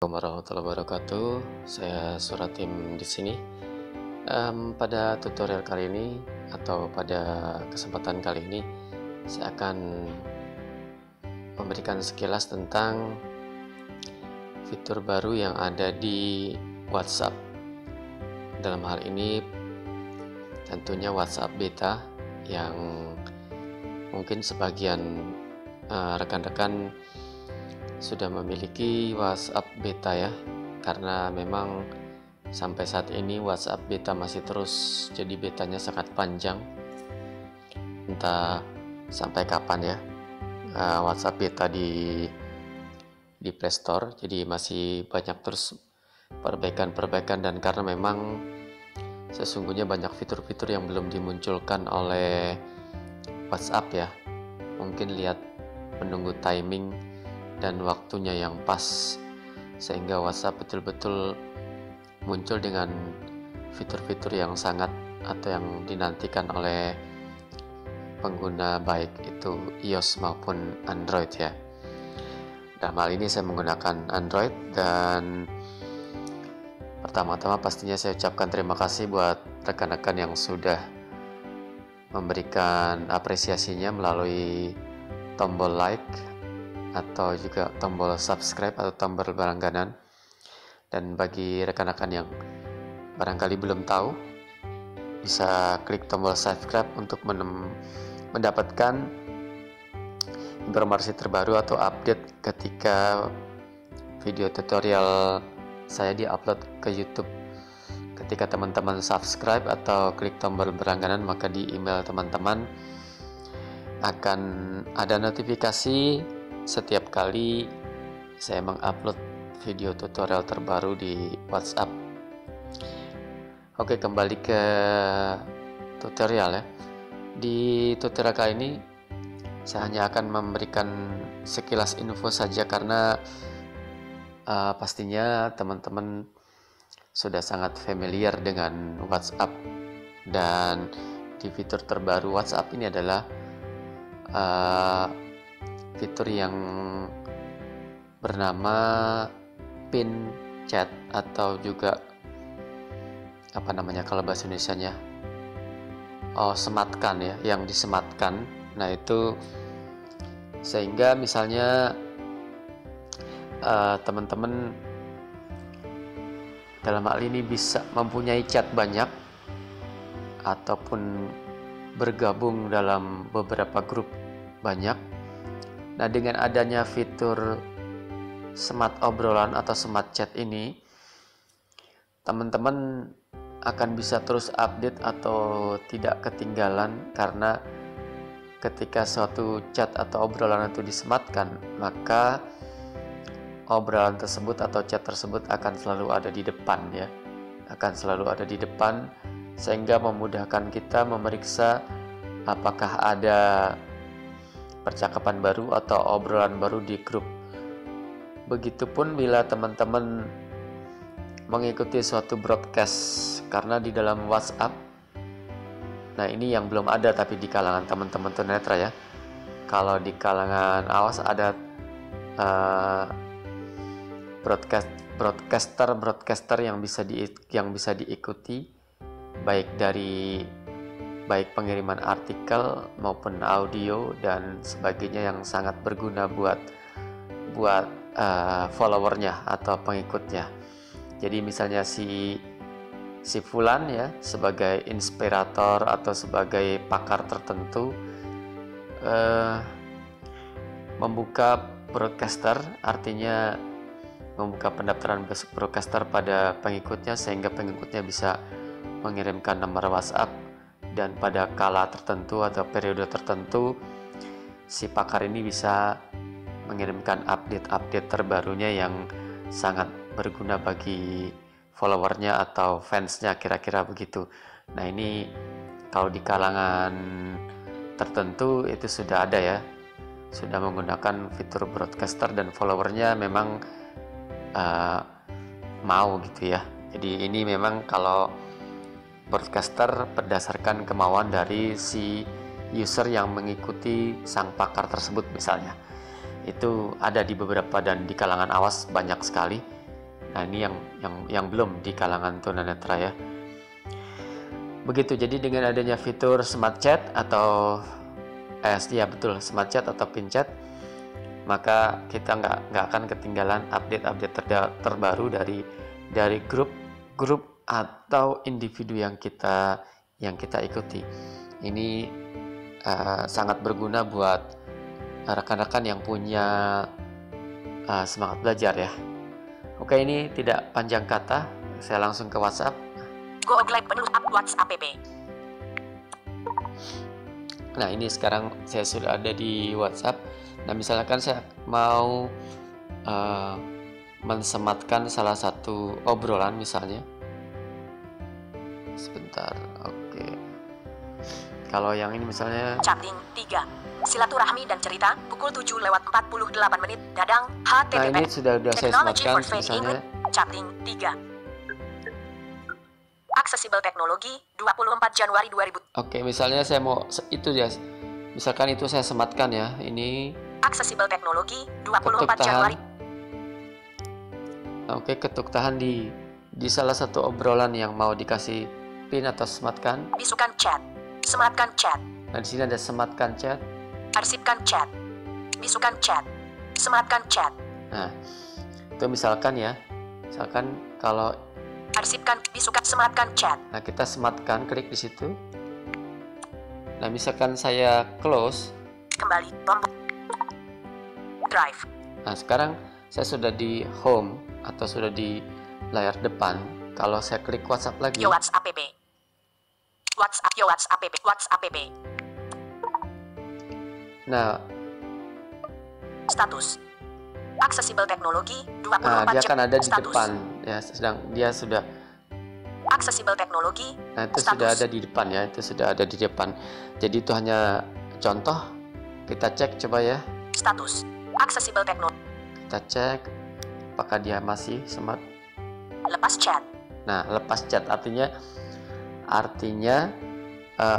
Assalamualaikum warahmatullahi wabarakatuh. Saya Suratim di sini. Pada tutorial kali ini atau pada kesempatan kali ini, saya akan memberikan sekilas tentang fitur baru yang ada di WhatsApp. Dalam hal ini, tentunya WhatsApp beta yang mungkin sebagian rekan-rekan sudah memiliki WhatsApp beta ya, karena memang sampai saat ini WhatsApp beta masih terus, jadi betanya sangat panjang, entah sampai kapan ya WhatsApp beta di Play Store. Jadi masih banyak terus perbaikan, dan karena memang sesungguhnya banyak fitur-fitur yang belum dimunculkan oleh WhatsApp ya, mungkin lihat menunggu timing dan waktunya yang pas, sehingga WhatsApp betul-betul muncul dengan fitur-fitur yang sangat atau yang dinantikan oleh pengguna, baik itu iOS maupun Android ya. Dalam hal ini saya menggunakan Android, dan pertama-tama pastinya saya ucapkan terima kasih buat rekan-rekan yang sudah memberikan apresiasinya melalui tombol like atau juga tombol subscribe atau tombol berlangganan. Dan bagi rekan-rekan yang barangkali belum tahu, bisa klik tombol subscribe untuk mendapatkan informasi terbaru atau update ketika video tutorial saya diupload ke YouTube. Ketika teman-teman subscribe atau klik tombol berlangganan, maka di email teman-teman akan ada notifikasi setiap kali saya mengupload video tutorial terbaru di WhatsApp. Oke, kembali ke tutorial ya. Di tutorial kali ini saya hanya akan memberikan sekilas info saja, karena pastinya teman-teman sudah sangat familiar dengan WhatsApp, dan di fitur terbaru WhatsApp ini adalah fitur yang bernama pin chat, atau juga apa namanya kalau bahasa Indonesianya, sematkan ya, yang disematkan. Nah itu sehingga misalnya teman-teman dalam hal ini bisa mempunyai chat banyak ataupun bergabung dalam beberapa grup banyak. Nah, dengan adanya fitur smart obrolan atau smart chat ini, teman-teman akan bisa terus update atau tidak ketinggalan, karena ketika suatu chat atau obrolan itu disematkan, maka obrolan tersebut atau chat tersebut akan selalu ada di depan ya, akan selalu ada di depan, sehingga memudahkan kita memeriksa apakah ada percakapan baru atau obrolan baru di grup. Begitupun bila teman-teman mengikuti suatu broadcast, karena di dalam WhatsApp, nah ini yang belum ada tapi di kalangan teman-teman tunanetra ya. Kalau di kalangan awas ada broadcaster yang bisa diikuti, baik pengiriman artikel maupun audio dan sebagainya, yang sangat berguna buat followernya atau pengikutnya. Jadi misalnya si fulan ya, sebagai inspirator atau sebagai pakar tertentu membuka broadcaster, artinya membuka pendaftaran broadcaster pada pengikutnya, sehingga pengikutnya bisa mengirimkan nomor WhatsApp, dan pada kala tertentu atau periode tertentu si pakar ini bisa mengirimkan update terbarunya yang sangat berguna bagi followernya atau fansnya, kira-kira begitu. Nah ini kalau di kalangan tertentu itu sudah ada ya, sudah menggunakan fitur broadcaster, dan followernya memang mau gitu ya. Jadi ini memang kalau broadcaster berdasarkan kemauan dari si user yang mengikuti sang pakar tersebut misalnya. Itu ada di beberapa, dan di kalangan awas banyak sekali. Nah, ini yang belum di kalangan tunanetra ya. Begitu. Jadi dengan adanya fitur Smart Chat atau ya betul, Smart Chat atau Pin Chat, maka kita nggak akan ketinggalan update-update terbaru dari grup atau individu yang kita ikuti. Ini sangat berguna buat rekan-rekan yang punya semangat belajar ya. Oke, ini tidak panjang kata, saya langsung ke WhatsApp. Go Live menu WhatsApp app. Nah, ini sekarang saya sudah ada di WhatsApp. Nah, misalkan saya mau mensematkan salah satu obrolan misalnya. Sebentar, oke. Kalau yang ini misalnya Chatting 3. Silaturahmi dan cerita pukul 7:48 menit. Dadang HTTP. Nah, ini sudah saya sematkan misalnya. Chatting 3. Aksesibel teknologi 24 Januari 2000. Oke, misalnya saya mau itu ya. Misalkan itu saya sematkan ya. Ini aksesibel teknologi 24 Januari. Oke, ketuk tahan di salah satu obrolan yang mau dikasih pin atau sematkan. Bisukan chat. Sematkan chat. Nah, di sini ada sematkan chat. Arsipkan chat. Bisukan chat. Sematkan chat. Nah, itu misalkan ya. Misalkan kalau arsipkan, bisukan, sematkan chat. Nah, kita sematkan, klik di situ. Nah, misalkan saya close. Kembali, tombol drive. Nah, sekarang saya sudah di home atau sudah di layar depan. Kalau saya klik WhatsApp lagi. Yo WhatsApp app. WhatsApp, yo WhatsApp app, WhatsApp app. Nah, status. Aksesibel teknologi 24 dia akan ada di status. Depan ya, dia sudah aksesibel teknologi. Nah, itu status. Sudah ada di depan ya, itu sudah ada di depan. Jadi itu hanya contoh. Kita cek coba ya. Status aksesibel teknologi. Kita cek apakah dia masih smart. Lepas chat. Nah, lepas chat artinya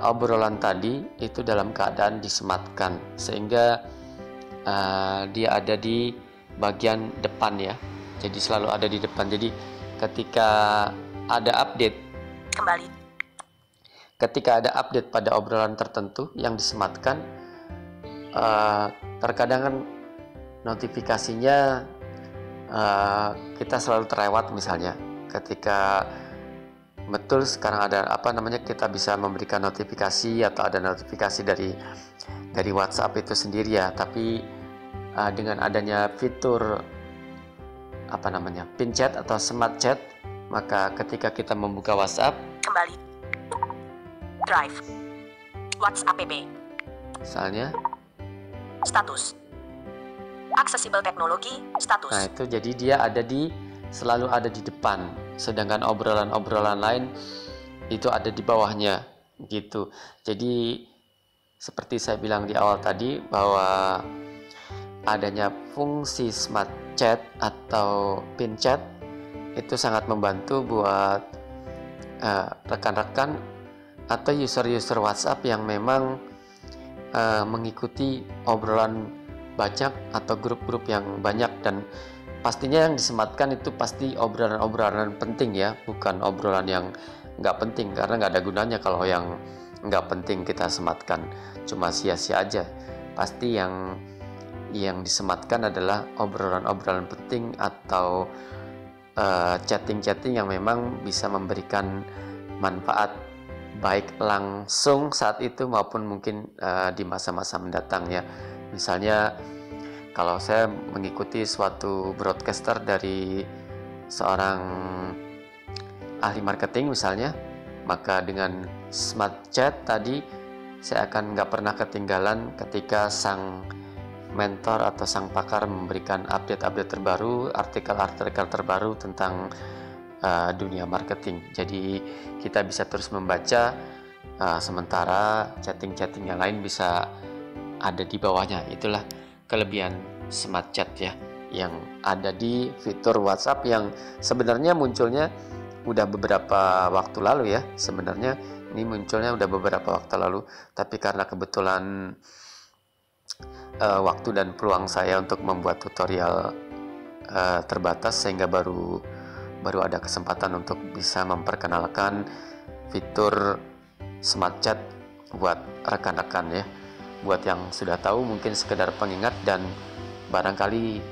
obrolan tadi itu dalam keadaan disematkan sehingga dia ada di bagian depan ya. Jadi selalu ada di depan. Jadi ketika ada update kembali. Ketika ada update pada obrolan tertentu yang disematkan, terkadang kan notifikasinya kita selalu terlewat misalnya. Ketika betul sekarang ada kita bisa memberikan notifikasi atau ada notifikasi dari WhatsApp itu sendiri ya. Tapi dengan adanya fitur pin chat atau smart chat, maka ketika kita membuka WhatsApp, kembali drive WhatsApp app misalnya status aksesibel teknologi status. Nah, itu jadi dia selalu ada di depan, sedangkan obrolan-obrolan lain itu ada di bawahnya gitu. Jadi seperti saya bilang di awal tadi bahwa adanya fungsi smart chat atau pin chat itu sangat membantu buat rekan-rekan atau user-user WhatsApp yang memang mengikuti obrolan banyak atau grup-grup yang banyak, dan pastinya yang disematkan itu pasti obrolan-obrolan penting ya, bukan obrolan yang nggak penting, karena nggak ada gunanya kalau yang nggak penting kita sematkan, cuma sia-sia aja. Pasti yang disematkan adalah obrolan-obrolan penting atau chatting-chatting yang memang bisa memberikan manfaat baik langsung saat itu maupun mungkin di masa-masa mendatang ya. Misalnya kalau saya mengikuti suatu broadcaster dari seorang ahli marketing misalnya, maka dengan smart chat tadi saya akan nggak pernah ketinggalan ketika sang mentor atau sang pakar memberikan update-update terbaru, artikel-artikel terbaru tentang dunia marketing. Jadi kita bisa terus membaca, sementara chatting-chatting yang lain bisa ada di bawahnya. Itulah kelebihan smart chat ya, yang ada di fitur WhatsApp yang sebenarnya munculnya udah beberapa waktu lalu ya. Sebenarnya ini munculnya udah beberapa waktu lalu, tapi karena kebetulan waktu dan peluang saya untuk membuat tutorial terbatas sehingga baru baru ada kesempatan untuk bisa memperkenalkan fitur Smart Chat buat rekan-rekan ya. Buat yang sudah tahu mungkin sekedar pengingat, dan barangkali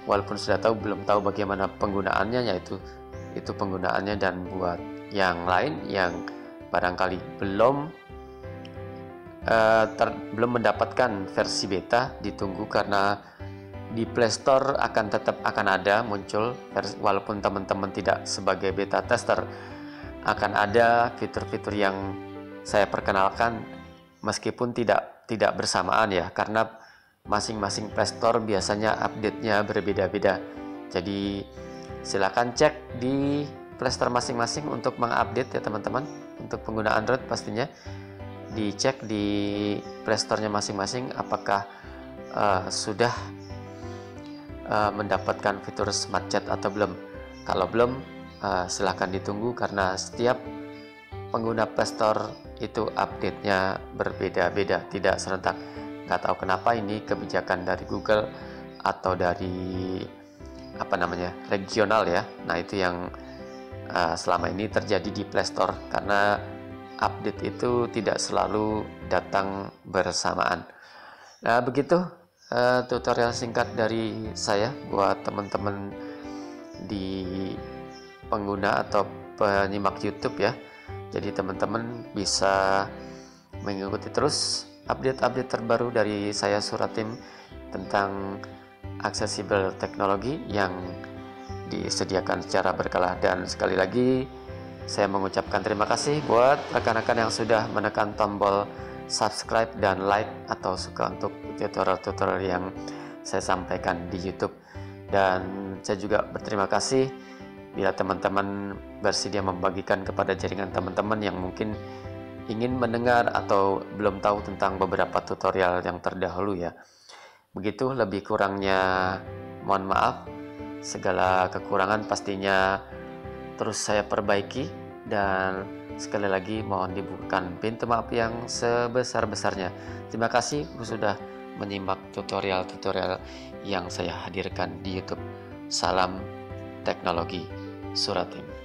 walaupun sudah tahu belum tahu bagaimana penggunaannya, yaitu penggunaannya. Dan buat yang lain yang barangkali belum mendapatkan versi beta, ditunggu, karena di Play Store tetap akan ada muncul versi, walaupun teman-teman tidak sebagai beta tester, akan ada fitur-fitur yang saya perkenalkan meskipun tidak bersamaan ya, karena masing-masing Play Store biasanya update-nya berbeda-beda. Jadi silakan cek di Play Store masing-masing untuk mengupdate ya teman-teman. Untuk pengguna Android pastinya dicek di Play Store-nya masing-masing apakah sudah mendapatkan fitur Smart Chat atau belum. Kalau belum, silahkan ditunggu, karena setiap pengguna Play Store itu update-nya berbeda-beda, tidak serentak. Nggak tahu kenapa, ini kebijakan dari Google atau dari regional ya. Nah itu yang selama ini terjadi di Play Store, karena update itu tidak selalu datang bersamaan. Nah begitu tutorial singkat dari saya buat teman-teman di pengguna atau penyimak YouTube ya. Jadi teman-teman bisa mengikuti terus update-update terbaru dari saya Suratim tentang aksesibel teknologi yang disediakan secara berkala. Dan sekali lagi saya mengucapkan terima kasih buat rekan-rekan yang sudah menekan tombol subscribe dan like atau suka untuk tutorial-tutorial yang saya sampaikan di YouTube. Dan saya juga berterima kasih bila teman-teman bersedia membagikan kepada jaringan teman-teman yang mungkin ingin mendengar atau belum tahu tentang beberapa tutorial yang terdahulu ya. Begitu, lebih kurangnya mohon maaf. Segala kekurangan pastinya terus saya perbaiki, dan sekali lagi mohon dibukakan pintu maaf yang sebesar-besarnya. Terima kasih sudah menyimak tutorial-tutorial yang saya hadirkan di YouTube. Salam teknologi Suratim.